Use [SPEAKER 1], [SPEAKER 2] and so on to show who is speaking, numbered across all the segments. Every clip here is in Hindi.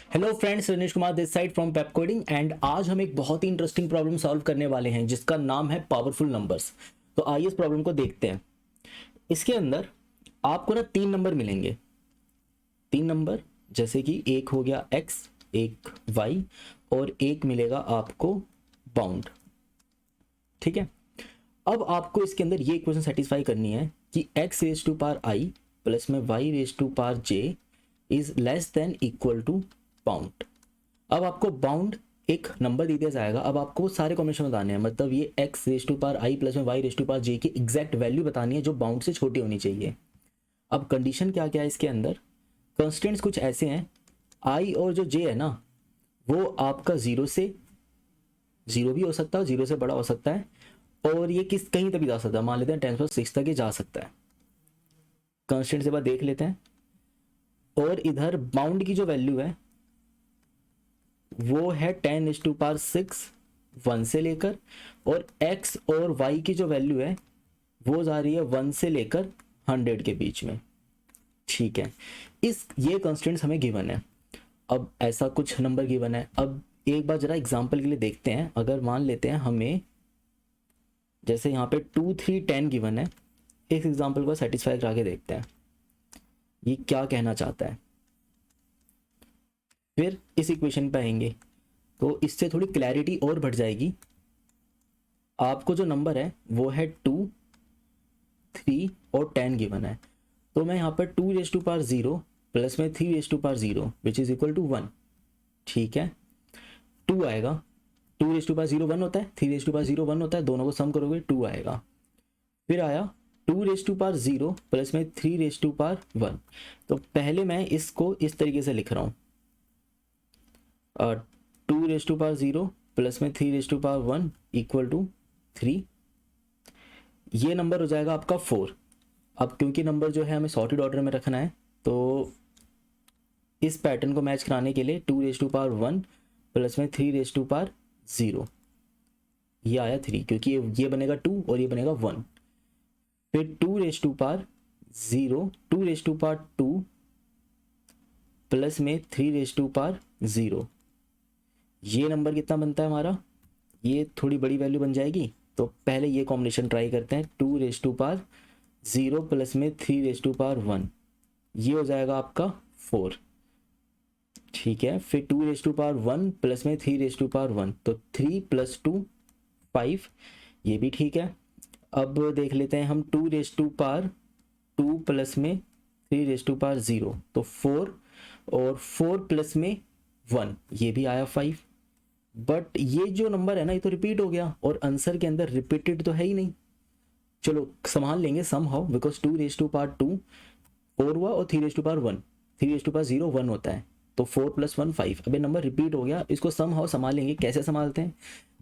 [SPEAKER 1] Hello friends, Ranish Kumar this side from Pep coding and आज हम एक बहुत ही इंटरेस्टिंग प्रॉब्लम सॉल्व करने वाले हैं जिसका नाम है पावरफुल नंबर्स। तो आइए इस प्रॉब्लम को देखते हैं। इसके अंदर आपको ना तीन नंबर मिलेंगे। तीन नंबर जैसे कि एक हो गया x, एक y और एक मिलेगा आपको बाउंड। ठीक है। अब आपको इसके अंदर ये इक्वेशन सेटिस्फाई करनी है कि x raise to power i plus में y raise to power j is less than equal to bound. अब आपको बाउंड एक नंबर दे दिया जाएगा। अब आपको सारे कॉम्बिनेशन बताने हैं, मतलब ये x raise to power i plus में y raise to power j की एग्जैक्ट वैल्यू बतानी है जो बाउंड से छोटी होनी चाहिए। अब कंडीशन क्या क्या है इसके अंदर, कंस्टेंट्स कुछ ऐसे हैं, i और जो j है ना वो आपका जीरो से जीरो भी हो सकता है, जीरो से बड़ा हो सकता है और ये किस कहीं तक भी जा सकता है। मान लेते हैं 10⁻6 तक ये जा सकता है। कंस्टेंट से बात देख लेते हैं। और इधर बाउंड की जो वैल्यू है वो है 10⁻6 1 से लेकर, और x और y की जो वैल्यू है वो जा रही है 1 से लेकर 100 के बीच में। ठीक है, ये कंस्टेंट्स हमें गिवन है। अब ऐसा कुछ नंबर गिवन है। अब एक बार जरा एग्जांपल के लिए देखते हैं। अगर मान लेते हैं हमें जैसे यहाँ पे 2 3 10 गिवन है, इस एग्जांपल को सेटिस्फाई करा के देखते हैं ये क्या कहना चाहता है। फिर इस इक्वेशन पे आएंगे तो इससे थोड़ी क्लैरिटी और बढ़ जाएगी। आपको जो नंबर है वो है 2 3 और 10 गिवन है, तो मैं यहाँ पर 2 रेज टू पावर 0 प्लस में 3 raise to power 0 which is equal to 1। ठीक है, 2 आएगा। 2 रेज टू पावर 0 1 होता है, 3 रेज टू पावर 0 1 होता है, दोनों को सम करोगे 2 आएगा। फिर आया 2 रेज टू पावर 0 प्लस में 3 रेज टू पावर 1। तो पहले मैं इसको इस तरीके से लिख रहा हूँ, 2 रेज टू पावर 0 प्लस में 3 raise to power 1 equal to 3। ये नंबर हो जाएगा आपका 4। अब क्योंकि नंबर जो है हमें सॉर्टेड ऑर्डर में रखना है तो इस पैटर्न को मैच कराने के लिए 2 रेज टू पावर 1 प्लस में 3 रेज टू पावर 0, ये आया 3 क्योंकि ये बनेगा 2 और ये बनेगा 1। फिर 2 raise to power 0, 2 raise to power 2 plus में 3 रेज टू पावर 0, ये नंबर कितना बनता है हमारा, ये थोड़ी बड़ी वैल्यू बन जाएगी। तो पहले ये कॉम्बिनेशन ट्राई करते हैं, 2 रेज टू पावर 0 प्लस में 3 रेज टू पावर 1, ये हो जाएगा आपका 4। ठीक है, फिर 2 रेज टू पावर 1 प्लस में 3 रेज टू पावर 1, तो 3 प्लस 2 5, ये भी ठीक है। अब देख लेते हैं हम 2 रेज टू पावर 2 प्लस में 3 रेज टू पावर 0, तो 4, और 4 प्लस में 1, ये भी आया 5। बट ये जो नंबर है ना ये तो रिपीट हो गया और आंसर के अंदर रिपीटेड तो है ही नहीं। चलो संभाल लेंगे somehow, because 2 raise to power 2 4 हुआ और 3 raise to power 1, 3 raise to power 0 1 होता है, तो 4 प्लस 1 5। अब ये नंबर रिपीट हो गया, इसको सम हाउ संभाल लेंगे, कैसे संभालते हैं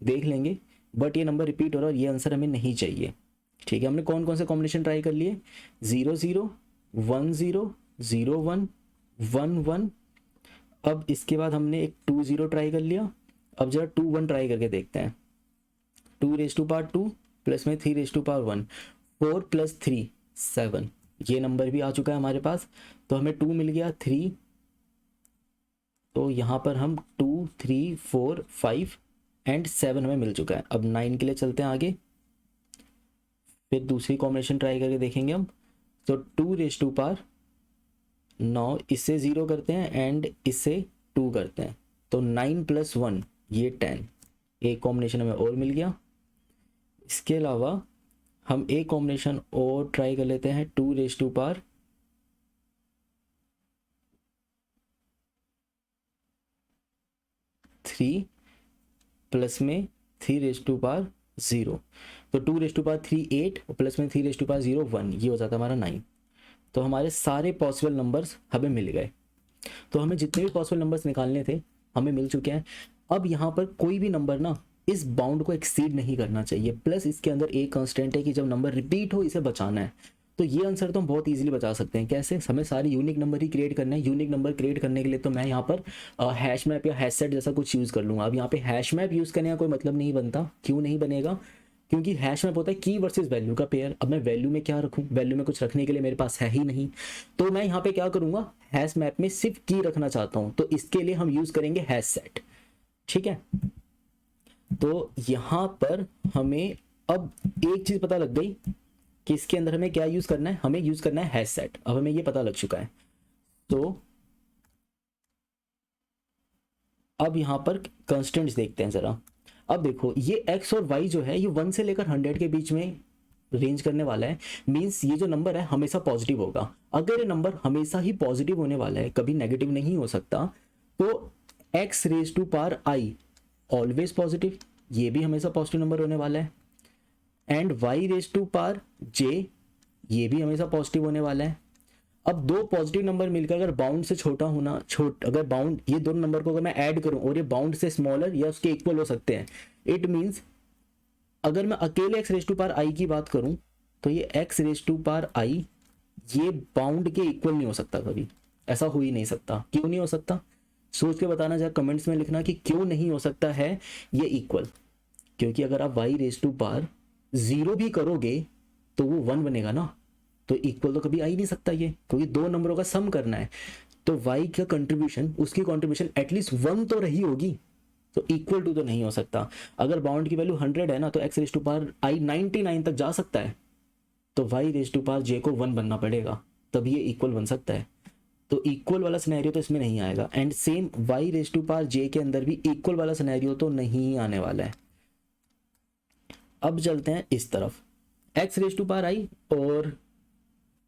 [SPEAKER 1] देख लेंगे। बट ये नंबर रिपीट हो रहा है और ये आंसर हमें नहीं चाहिए। ठीक है, हमने कौन कौन से कॉम्बिनेशन ट्राई कर लिए, 0 0 1 0 0 1 1 1। अब इसके बाद हमने एक 2 0 ट्राई कर लिया। अब जरा 2 1 ट्राई करके देखते हैं, 2 रेज टू पावर 2 प्लस में 3 रेज टू पावर 1, 4 प्लस 3 7, ये नंबर भी आ चुका है हमारे पास। तो हमें 2 मिल गया, 3, तो यहाँ पर हम 2 3 4 5 एंड 7 हमें मिल चुका है। अब 9 के लिए चलते हैं आगे, फिर दूसरी कॉम्बिनेशन ट्राई करके देखेंगे हम। तो 2 रेज टू पावर 9, इससे 0 करते हैं एंड इससे 2 करते हैं, तो 9 प्लस 1 ये 10, एक कॉम्बिनेशन हमें और मिल गया। इसके अलावा हम एक कॉम्बिनेशन और ट्राई कर लेते हैं, 2 रेज टू पावर 3 प्लस में 3 रेज टू पावर 0, तो 2 रेज टू पावर 3 8 और प्लस में 3 रेज टू पावर 0 1, ये हो जाता है हमारा 9। तो हमारे सारे पॉसिबल नंबर्स हमें मिल गए। तो हमें जितने भी पॉसिबल नंबर्स निकालने थे हमें मिल चुके हैं। अब यहाँ पर कोई भी नंबर ना इस बाउंड को एक्सीड नहीं करना चाहिए, प्लस इसके अंदर एक कांस्टेंट है कि जब नंबर रिपीट हो इसे बचाना है। तो ये आंसर तो हम बहुत इजीली बचा सकते हैं। कैसे, हमें सारे यूनिक नंबर ही क्रिएट करना है। यूनिक नंबर क्रिएट करने के लिए तो मैं यहाँ पर हैश मैप या हैश सेट जैसा कुछ यूज़ कर लूँगा। अब यहाँ पे हैश मैप यूज़ करने का कोई मतलब नहीं बनता। क्यों नहीं बनेगा, क्योंकि हैश मैप होता है की वर्सेस वैल्यू का पेयर। अब मैं वैल्यू में क्या रखूं, वैल्यू में कुछ रखने के लिए मेरे पास है ही नहीं, तो मैं यहाँ पे क्या करूंगा, हैश मैप में सिर्फ की रखना चाहता हूं, तो इसके लिए हम यूज करेंगे हैश सेट। ठीक है, तो यहाँ पर हमें अब एक चीज पता लग गई कि इसके अंदर हमें क्या यूज करना है, हमें यूज करना है हैश सेट। अब हमें ये पता लग चुका है। तो अब यहाँ पर कंस्टेंट्स देखते हैं जरा। अब देखो ये x और y जो है ये 1 से लेकर 100 के बीच में रेंज करने वाला है। मींस ये जो नंबर है हमेशा पॉजिटिव होगा। अगर ये नंबर हमेशा ही पॉजिटिव होने वाला है, कभी नेगेटिव नहीं हो सकता, तो x raise to power i always positive, ये भी हमेशा पॉजिटिव नंबर होने वाला है। And y raise to power j, ये भी हमेशा पॉजिटिव होने वाला है। अब दो पॉजिटिव नंबर मिलकर अगर बाउंड से छोटा होना अगर बाउंड, ये दोनों नंबर को अगर मैं ऐड करूं और ये बाउंड से स्मॉलर या उसके इक्वल हो सकते हैं, इट मींस अगर मैं अकेले x raise to power i की बात करूं तो ये x raise to power i ये बाउंड के इक्वल नहीं हो सकता कभी, ऐसा हो ही नहीं सकता। क्यों नहीं हो सकता, सोच के बताना जरा कमेंट्स में लिखना कि क्यों नहीं हो सकता है ये इक्वल। क्योंकि अगर आप y रेज टू पावर 0 भी करोगे तो वो 1 बनेगा ना, तो इक्वल तो कभी आ ही नहीं सकता ये, क्योंकि दो नंबरों का सम करना है। तो y का कंट्रीब्यूशन, उसकी कंट्रीब्यूशन एटलीस्ट 1 तो रही होगी, तो इक्वल टू तो नहीं हो सकता। अगर बाउंड की वैल्यू 100 है ना, तो x raise to power i 99 तक जा सकता है, तो y raise to power j को 1 बनना पड़ेगा, तभी ये इक्वल बन सकता है। तो इक्वल वाला सिनेरियो तो इसमें नहीं आएगा। And same y raise to power j के अंदर भी इक्वल वाला सिनेरियो तो नहीं आने वाला है। अब चलते हैं इस तरफ, x raise to power i, और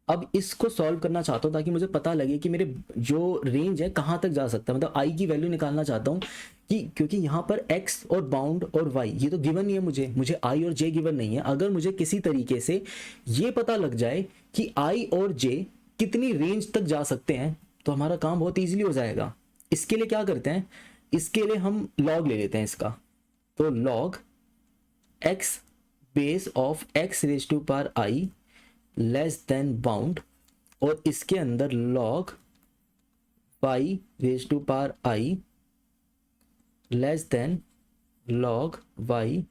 [SPEAKER 1] अब इसको सॉल्व करना चाहता हूँ ताकि मुझे पता लगे कि मेरे जो रेंज है कहाँ तक जा सकता है, मतलब i की वैल्यू निकालना चाहता हूँ कि क्योंकि यहाँ पर x और बाउंड और y ये तो गिवन नहीं है, मुझे i और j गिवन नहीं है। अगर मुझे किसी तरीके से ये पता लग जाए कि i और j कितनी रेंज तक जा सकते हैं तो हमारा काम बहुत ईजिली हो जाएगा। इसके लिए क्या करते हैं, इसके लिए हम लॉग ले लेते हैं इसका, तो log x base of x raise to power i less than bound, और इसके अंदर log y raise to power i less than log y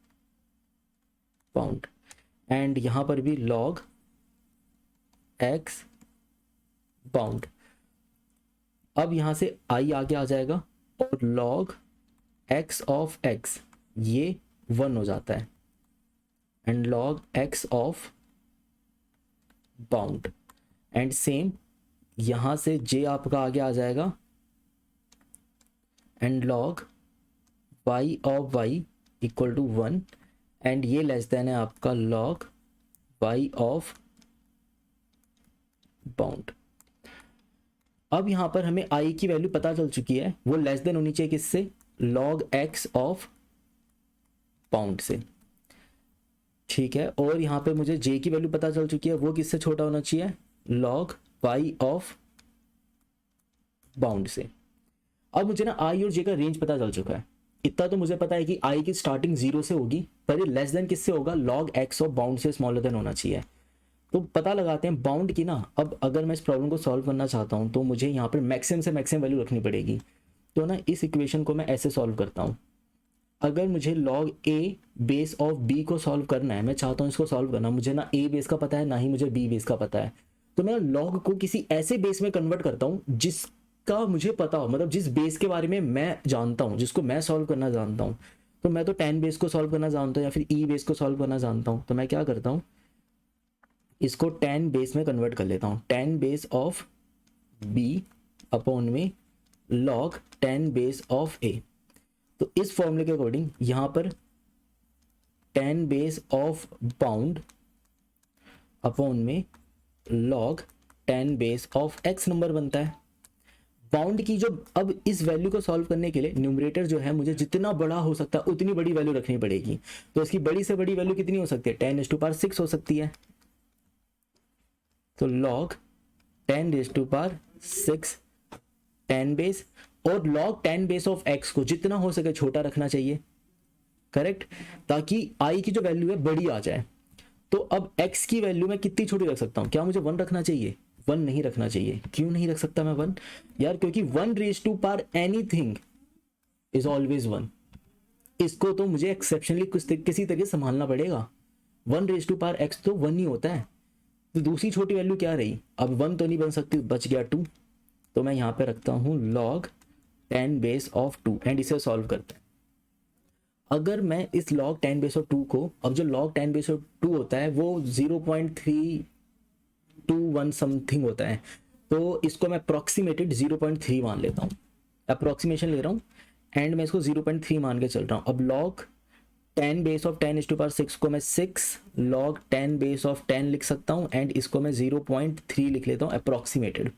[SPEAKER 1] bound, and यहां पर भी लॉग x बाउंड। अब यहां से i आगे आ जाएगा और लॉग x ऑफ x ये 1 हो जाता है, and log x of bound, and same यहां से j आपका आगे आ जाएगा, and log y of y equal to 1, and ये लेस देन है आपका लॉग y ऑफ बाउंड। अब यहां पर हमें i की वैल्यू पता चल चुकी है, वो लेस देन होनी चाहिए किससे, लॉग x ऑफ बाउंड से। ठीक है, और यहाँ पे मुझे j की वैल्यू पता चल चुकी है, वो किससे छोटा होना चाहिए, लॉग y ऑफ बाउंड से। अब मुझे ना i और j का रेंज पता चल चुका है। इतना तो मुझे पता है कि i की स्टार्टिंग 0 से होगी, पर ये लेस देन किससे होगा, लॉग x ऑफ बाउंड से स्मॉलर देन होना चाहिए। तो पता लगाते हैं बाउंड की ना। अब अगर मैं इस प्रॉब्लम को सॉल्व करना चाहता हूँ तो मुझे यहाँ पर मैक्सिमम से मैक्सिमम वैल्यू रखनी पड़ेगी। तो ना इस इक्वेशन को मैं ऐसे सॉल्व करता हूँ, अगर मुझे log a base of b को सॉल्व करना है, मैं चाहता हूँ इसको सॉल्व करना, मुझे ना a बेस का पता है ना ही मुझे b बेस का पता है, तो मैं log को किसी ऐसे बेस में कन्वर्ट करता हूँ जिसका मुझे पता हो, मतलब जिस बेस के बारे में मैं जानता हूँ, जिसको मैं सॉल्व करना जानता हूँ। तो मैं तो 10 बेस को सॉल्व करना जानता हूँ या फिर e बेस को सॉल्व करना जानता हूँ, तो मैं क्या करता हूँ, इसको 10 बेस में कन्वर्ट कर लेता हूँ। 10 बेस ऑफ b अपॉन में log 10 बेस ऑफ a। तो इस फॉर्मूले के अकॉर्डिंग यहां पर 10 बेस ऑफ बाउंड अपॉन में log 10 base of x number बनता है। बाउंड की जो, अब इस वैल्यू को सॉल्व करने के लिए न्यूमरेटर जो है मुझे जितना बड़ा हो सकता है उतनी बड़ी वैल्यू रखनी पड़ेगी। तो इसकी बड़ी से बड़ी वैल्यू कितनी हो सकती है, 10 रेज़ टू पावर 6 हो सकती है। तो log 10 raise to power 6 10 base, और log 10 बेस ऑफ x को जितना हो सके छोटा रखना चाहिए, करेक्ट, ताकि i की जो वैल्यू है बड़ी आ जाए। तो अब x की वैल्यू मैं कितनी छोटी रख सकता हूँ, क्या मुझे 1 रखना चाहिए, 1 नहीं रखना चाहिए। क्यों नहीं रख सकता मैं 1 यार, क्योंकि 1 raise to power anything is always 1। इसको तो मुझे एक्सेप्शनली किसी तरीके से संभालना पड़ेगा। 1 रेज टू पावर x तो 1 ही होता है, तो दूसरी छोटी वैल्यू क्या रही, अब 1 तो नहीं बन सकती, बच गया 2, तो मैं यहाँ पे रखता हूँ log 10 बेस ऑफ 2 एंड इसे सॉल्व करते हैं। अगर मैं इस log 10 बेस ऑफ 2 को, अब जो log 10 बेस ऑफ 2 होता है वो 0.321 समथिंग होता है, तो इसको मैं अप्रॉक्सीमेटेड 0.3 मान लेता हूँ, अप्रॉक्सीमेशन ले रहा हूँ एंड मैं इसको 0.3 मान के चल रहा हूँ। अब log 10 base of 10 to power 6 को मैं 6 log 10 बेस ऑफ 10 लिख सकता हूँ एंड इसको मैं 0.3 लिख लेता हूँ अप्रॉक्सीमेटेड।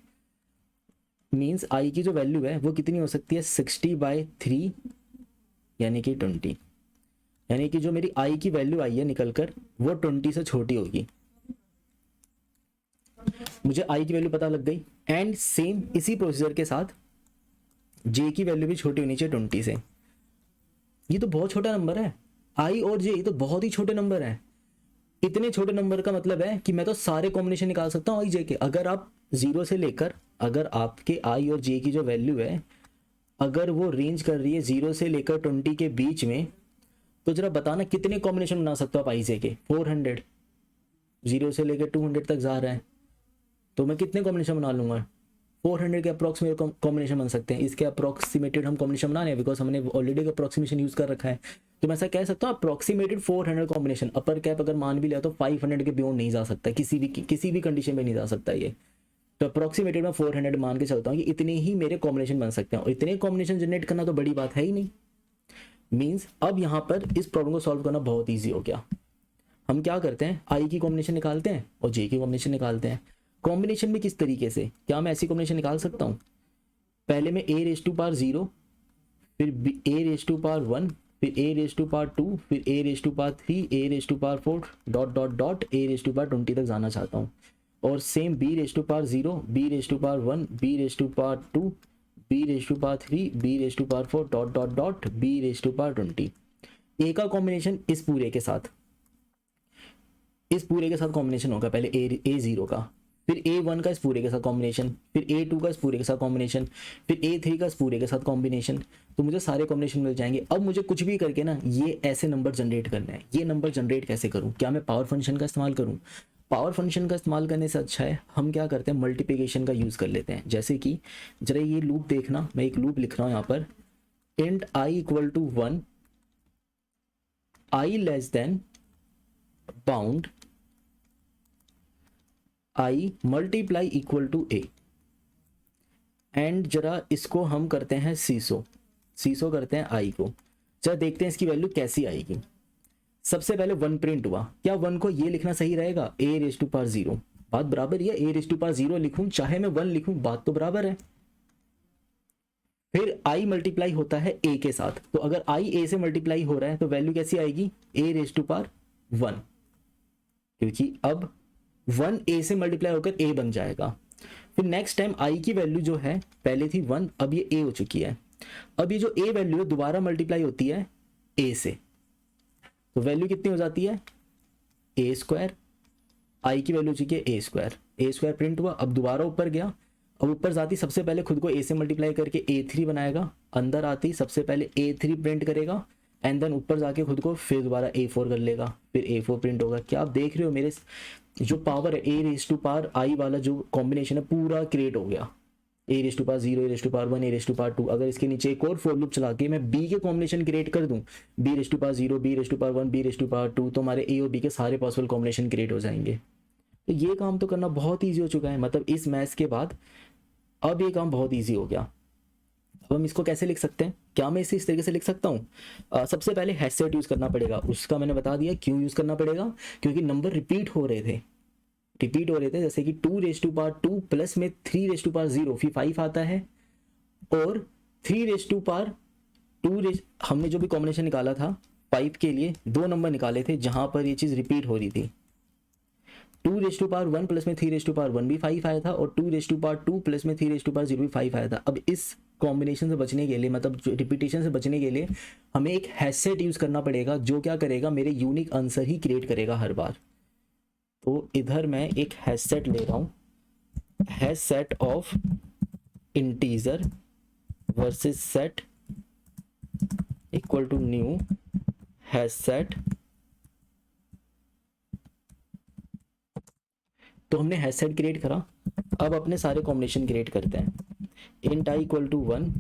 [SPEAKER 1] मीन्स आई की जो वैल्यू है वो कितनी हो सकती है, 60/3 यानी कि 20, यानी कि जो मेरी आई की वैल्यू आई है निकल कर वो 20 से छोटी होगी। मुझे आई की वैल्यू पता लग गई एंड सेम इसी प्रोसीजर के साथ जे की वैल्यू भी छोटी होनी चाहिए 20 से। ये तो बहुत छोटा नंबर है, आई और जे तो बहुत ही छोटे नंबर है। इतने छोटे नंबर का मतलब है कि मैं तो सारे कॉम्बिनेशन निकाल सकता हूँ आई जे के। अगर आप 0 से लेकर, अगर आपके आई और जे की जो वैल्यू है अगर वो रेंज कर रही है 0 से लेकर 20 के बीच में, तो जरा बताना कितने कॉम्बिनेशन बना सकते हो आप आई जे के। 400, 0 से लेकर 200 तक जा रहा है, तो मैं कितने कॉम्बिनेशन बना लूंगा, 400 के अप्रॉक्सीमेट कॉम्बिनेशन बन सकते हैं। इसके अप्रॉक्सीमेटेड हम कॉम्बिनेशन बना रहे हैं बिकॉज हमने ऑलरेडी अप्रॉक्सीमेशन यूज कर रखा है, तो मैं ऐसा कह सकता हूँ अप्रॉक्सीमेटेड 400 कॉम्बिनेशन। अपर कैप अगर मान भी लिया तो 500 के बियॉन्ड नहीं जा सकता, किसी भी कंडीशन में नहीं जा सकता ये। तो अप्रॉक्सीमेटेड मैं 400 मान के चलता हूँ कि इतने ही मेरे कॉम्बिनेशन बन सकते हैं, और इतने कॉम्बिनेशन जनरेट करना तो बड़ी बात है ही नहीं। मीन्स अब यहाँ पर इस प्रॉब्लम को सॉल्व करना बहुत ईजी हो गया। हम क्या करते हैं, आई की कॉम्बिनेशन निकालते हैं और जे की कॉम्बिनेशन निकालते हैं। कॉम्बिनेशन भी किस तरीके से, क्या मैं ऐसी कॉम्बिनेशन निकाल सकता हूँ, पहले मैं a रेज टू पावर 0, फिर a रेज टू पावर 1, फिर a रेज टू पावर 2, फिर a raise to power 3, a raise to power 4 dot dot dot a raise to power 20 तक जाना चाहता हूँ। और same b raise to power 0, b raise to power 1, b raise to power 2, b raise to power 3, b raise to power 4 dot dot dot b raise to power 20। a का कॉम्बिनेशन इस पूरे के साथ कॉम्बिनेशन होगा, पहले a0 का, फिर a1 का इस पूरे के साथ कॉम्बिनेशन, फिर a2 का इस पूरे के साथ कॉम्बिनेशन, फिर a3 का इस पूरे के साथ कॉम्बिनेशन। तो मुझे सारे कॉम्बिनेशन मिल जाएंगे। अब मुझे कुछ भी करके ना ये ऐसे नंबर जनरेट करना है। ये नंबर जनरेट कैसे करूँ, क्या मैं पावर फंक्शन का इस्तेमाल करूँ? पावर फंक्शन का इस्तेमाल करने से अच्छा है हम क्या करते हैं, मल्टीप्लिकेशन का यूज़ कर लेते हैं। जैसे कि जरा ये लूप देखना, मैं एक लूप लिख रहा हूँ यहाँ पर, int i equal to 1, i less than bound i multiply equal to a। And जरा इसको हम करते हैं सीसो करते हैं i को। जरा देखते हैं इसकी वैल्यू कैसी आएगी। सबसे पहले 1 प्रिंट हुआ, क्या 1 को ये लिखना सही रहेगा, a रेज टू पावर 0, बात बराबर है, a रेज टू पावर 0 लिखूं चाहे मैं 1 लिखूं बात तो बराबर है। फिर i मल्टीप्लाई होता है a के साथ, तो अगर i a से मल्टीप्लाई हो रहा है तो वैल्यू कैसी आएगी, a रेज टू पावर 1, क्योंकि अब 1 a से मल्टीप्लाई होकर a बन जाएगा। फिर नेक्स्ट टाइम i की वैल्यू जो है पहले थी 1, अब ये a हो चुकी है। अब ये जो a वैल्यू है दोबारा मल्टीप्लाई होती है a से, तो वैल्यू कितनी हो जाती है a स्क्वायर, i की वैल्यू चुकी है a स्क्वायर प्रिंट हुआ। अब दोबारा ऊपर गया, अब ऊपर जाती सबसे पहले खुद को a से मल्टीप्लाई करके a3 बनाएगा, अंदर आती सबसे पहले a3 प्रिंट करेगा एंड देन ऊपर जाके खुद को फिर दोबारा a4 कर लेगा, फिर a4 प्रिंट होगा। क्या आप देख रहे हो मेरे जो पावर है a raise to power i वाला जो कॉम्बिनेशन है पूरा क्रिएट हो गया, a raise to power 0, a raise to power 1, a raise to power 2। अगर इसके नीचे एक और फॉर लूप चला के मैं b के कॉम्बिनेशन क्रिएट कर दूं, b raise to power 0, b raise to power 1, b raise to power 2, तो हमारे a और b के सारे पॉसिबल कॉम्बिनेशन क्रिएट हो जाएंगे। तो ये काम तो करना बहुत ईजी हो चुका है, मतलब इस मैथ्स के बाद अब ये काम बहुत ईजी हो गया। अब हम इसको कैसे लिख सकते हैं, क्या मैं इसे इस तरीके से लिख सकता हूँ, सबसे पहले हैशसेट यूज करना पड़ेगा। उसका मैंने बता दिया क्यों यूज करना पड़ेगा, क्योंकि नंबर रिपीट हो रहे थे, जैसे कि 2 रेज टू पावर 2 प्लस में 3 रेज टू पावर 0 फिर 5 आता है, और 3 रेज टू पावर 2 रेज, हमने जो भी कॉम्बिनेशन निकाला था 5 के लिए 2 नंबर निकाले थे जहां पर ये चीज रिपीट हो रही थी। 2 रेज टू पावर 1 प्लस में 3 रेज टू पावर 1 भी 5 आया था, और 2 रेज टू पावर 2 प्लस में 3 रेज टू पावर 0 भी 5 आया था। अब इस कॉम्बिनेशन से बचने के लिए, मतलब रिपीटेशन से बचने के लिए हमें एक हैशसेट यूज करना पड़ेगा जो क्या करेगा, मेरे यूनिक आंसर ही क्रिएट करेगा हर बार। तो इधर मैं एक हैशसेट ले रहा हूँ, hashset of integer versus set equal to new hashset तो हमने हैश सेट क्रिएट करा। अब अपने सारे कॉम्बिनेशन क्रिएट करते हैं। इंट आई इक्वल टू 1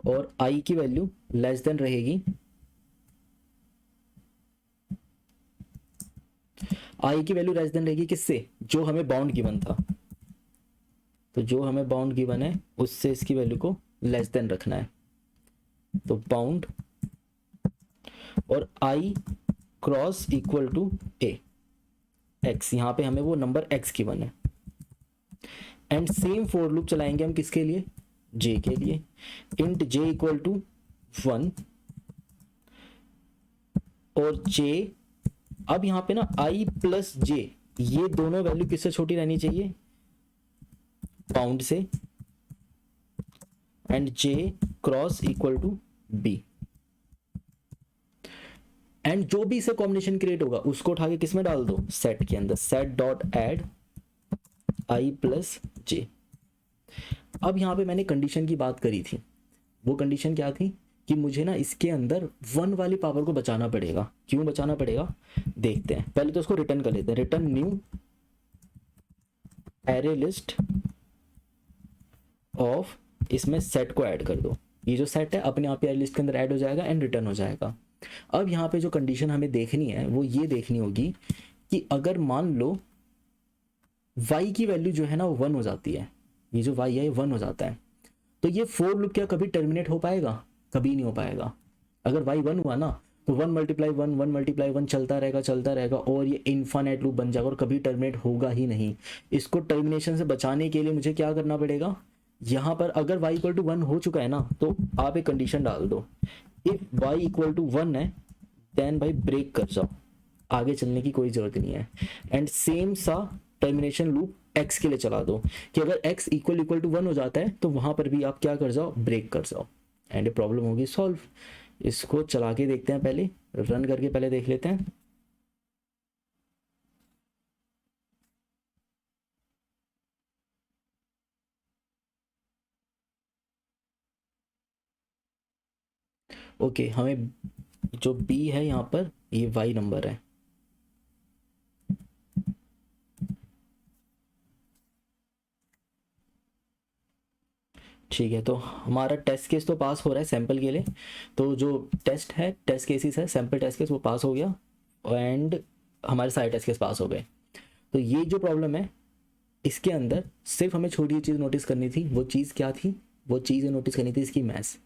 [SPEAKER 1] और आई की वैल्यू लेस देन रहेगी, आई की वैल्यू लेस देन रहेगी किससे, जो हमें बाउंड गिवन था। तो जो हमें बाउंड गिवन है उससे इसकी वैल्यू को लेस देन रखना है। तो बाउंड और i cross equal to a x, यहां पे हमें वो नंबर एक्स गिवन है। एंड सेम फॉर लूप चलाएंगे हम किसके लिए, जे के लिए। इंट जे इक्वल टू 1 और जे, अब यहां पे ना आई प्लस जे, ये दोनों वैल्यू किससे छोटी रहनी चाहिए, बाउंड से। And J cross equal to B. And जो भी इससे कॉम्बिनेशन क्रिएट होगा उसको उठा के किस में डाल दो, सेट के अंदर। सेट डॉट एड आई प्लस जे। अब यहां पे मैंने कंडीशन की बात करी थी, वो कंडीशन क्या थी कि मुझे ना इसके अंदर 1 वाली पावर को बचाना पड़ेगा। क्यों बचाना पड़ेगा देखते हैं। पहले तो उसको रिटर्न कर लेते हैं। Return new array list of, इसमें सेट को ऐड कर दो। ये जो सेट है अपने आप ही एरे लिस्ट के अंदर ऐड हो जाएगा एंड रिटर्न हो जाएगा। अब यहाँ पे जो कंडीशन हमें देखनी है वो ये देखनी होगी कि अगर मान लो y की वैल्यू जो है ना वो 1 हो जाती है, ये जो y है ये 1 हो जाता है, तो ये फोर लूप क्या कभी टर्मिनेट हो पाएगा, कभी नहीं हो पाएगा। अगर y 1 हुआ ना तो 1 मल्टीप्लाई 1 1 मल्टीप्लाई 1 चलता रहेगा और ये इनफाइनाइट लूप बन जाएगा और कभी टर्मिनेट होगा ही नहीं। इसको टर्मिनेशन से बचाने के लिए मुझे क्या करना पड़ेगा, यहाँ पर अगर y इक्वल टू 1 हो चुका है ना तो आप एक कंडीशन डाल दो, इफ y इक्वल टू 1 है देन भाई ब्रेक कर जाओ, आगे चलने की कोई जरूरत नहीं है। एंड सेम सा टर्मिनेशन लूप x के लिए चला दो कि अगर x इक्वल टू 1 हो जाता है तो वहां पर भी आप क्या कर जाओ, ब्रेक कर जाओ एंड ये प्रॉब्लम होगी सॉल्व। इसको चला के देखते हैं, पहले रन करके पहले देख लेते हैं। ओके हमें जो b है यहाँ पर ये y नंबर है। ठीक है, तो हमारा टेस्ट केस तो पास हो रहा है सैंपल के लिए। तो जो टेस्ट है, टेस्ट केसेस है, सैंपल टेस्ट केस वो पास हो गया एंड हमारे सारे टेस्ट केस पास हो गए। तो ये जो प्रॉब्लम है इसके अंदर सिर्फ हमें छोटी चीज़ नोटिस करनी थी। वो चीज़ क्या थी, वो चीज़ नोटिस करनी थी इसकी मैथ्स।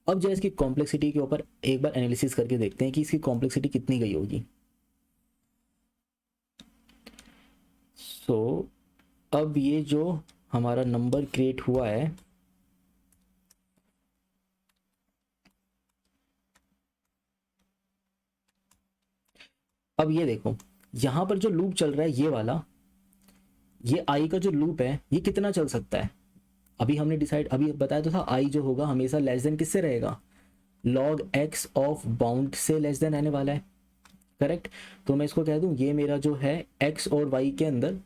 [SPEAKER 1] अब जो इसकी कॉम्प्लेक्सिटी के ऊपर एक बार एनालिसिस करके देखते हैं कि इसकी कॉम्प्लेक्सिटी कितनी गई होगी। सो अब ये जो हमारा नंबर क्रिएट हुआ है, अब ये देखो यहाँ पर जो लूप चल रहा है ये वाला, ये आई का जो लूप है ये कितना चल सकता है। अभी हमने डिसाइड, अभी बताया तो था आई जो होगा हमेशा लेस देन किससे रहेगा, log x ऑफ बाउंड से लेस देन रहने वाला है, करेक्ट। तो मैं इसको कह दूं ये मेरा जो है x और y के अंदर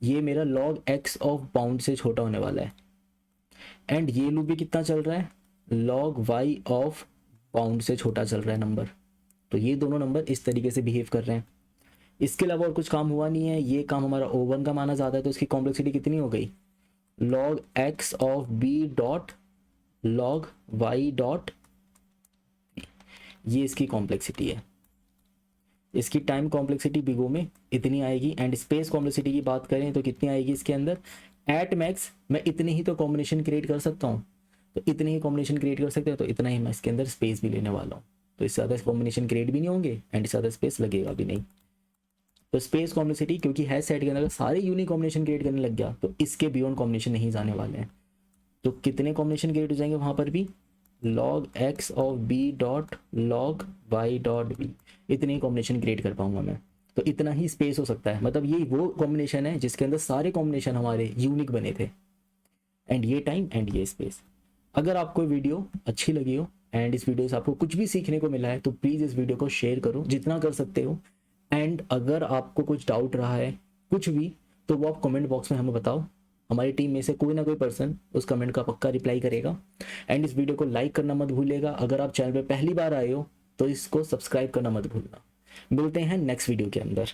[SPEAKER 1] ये मेरा log x ऑफ बाउंड से छोटा होने वाला है। एंड ये लूप भी कितना चल रहा है, log y ऑफ बाउंड से छोटा चल रहा है नंबर। तो ये दोनों नंबर इस तरीके से बिहेव कर रहे हैं। इसके अलावा और कुछ काम हुआ नहीं है, ये काम हमारा O1 का माना जाता है। तो इसकी कॉम्प्लेक्सिटी कितनी हो गई, log x of b dot log y dot, ये इसकी कॉम्प्लेक्सिटी है। इसकी टाइम कॉम्प्लेक्सिटी बिगो में इतनी आएगी। एंड स्पेस कॉम्प्लेक्सिटी की बात करें तो कितनी आएगी इसके अंदर, एट मैक्स मैं इतने ही तो कॉम्बिनेशन क्रिएट कर सकता हूँ, तो इतने ही कॉम्बिनेशन क्रिएट कर सकते हैं, तो इतना ही मैं इसके अंदर स्पेस भी लेने वाला हूँ। तो इससे ज़्यादा कॉम्बिनेशन क्रिएट भी नहीं होंगे एंड इससे ज़्यादा स्पेस लगेगा भी नहीं। तो स्पेस कॉम्प्लेक्सिटी क्योंकि है सेट के अंदर सारे यूनिक कॉम्बिनेशन क्रिएट करने लग गया तो इसके बियॉन्ड कॉम्बिनेशन नहीं जाने वाले हैं। तो कितने कॉम्बिनेशन क्रिएट हो जाएंगे वहाँ पर भी, log x of b dot log y dot b, इतने ही कॉम्बिनेशन क्रिएट कर पाऊंगा मैं। तो इतना ही स्पेस हो सकता है, मतलब ये वो कॉम्बिनेशन है जिसके अंदर सारे कॉम्बिनेशन हमारे यूनिक बने थे। एंड ये टाइम एंड ये स्पेस। अगर आपको वीडियो अच्छी लगी हो एंड इस वीडियो से आपको कुछ भी सीखने को मिला है तो प्लीज़ इस वीडियो को शेयर करो जितना कर सकते हो। एंड अगर आपको कुछ डाउट रहा है कुछ भी तो वो आप कमेंट बॉक्स में हमें बताओ, हमारी टीम में से कोई ना कोई पर्सन उस कमेंट का पक्का रिप्लाई करेगा। एंड इस वीडियो को लाइक करना मत भूलिएगा। अगर आप चैनल पे पहली बार आए हो तो इसको सब्सक्राइब करना मत भूलना। मिलते हैं नेक्स्ट वीडियो के अंदर।